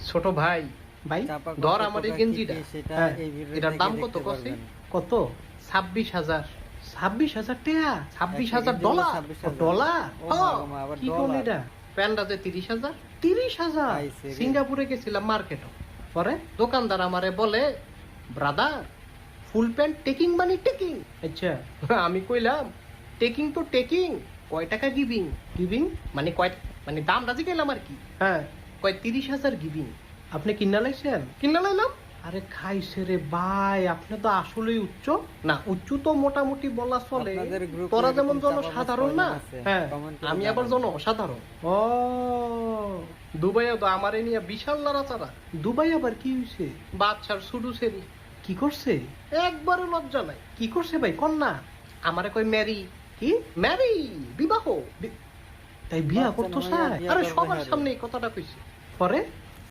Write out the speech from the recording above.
ছোট ভাই ভাই ধর আমার এই গেঞ্জিটা হ্যাঁ, এটার দাম কত কসি? কত? 26,000। 26,000 টাকা? $26,000 $26,000 ডলার? ও মা, আবার কি কোন ডলার? এটা? প্যান্টটা যে 30,000। 30,000? আইছে রে। সিঙ্গাপুরে গেছিলাম মার্কেটে, পরে দোকানদার আমারে বলে, ব্রাদার ফুল প্যান্ট টেকিং মানে টেকিং। আচ্ছা, আমি কইলাম টেকিং তো টেকিং, কয় টাকা গিভিং? গিভিং? মানে কয়, মানে দাম রাজি গেলাম আর কি। হ্যাঁ, কয় 30,000 গিভিং। আপনি কিনা লাইছেন? কিনা লাইলাম। আরে খাইছে রে ভাই, আপনি তো আসলেই উচ্চ। না উচ্চ তো মোটামুটি বলা চলে, আপনাদের গ্রুপে তোরা এরকম যেমন চাপাবাজ জনসাধারণ না, কয়জন আছে? হ্যাঁ, কমেন্ট করে আমি আবার জানান। জনসাধারণ। ও, দুবাইও তো আমারে নিয়ে বিশাল লড়াচড়া। দুবাই আবার কি হইছে? বাচ্চার শুরু সেরি কি করছে? একবারে লজ্জা নাই। কি করছে ভাই, কন্যা? আমারে কই ম্যারি, কি? ম্যারি, বিবাহ। তাই বিয়া বাচ্চা করতো না হইয়া স্যার? বিয়া আরে করবে সবার হারে। সামনে এই কথাটা কইছে। পরে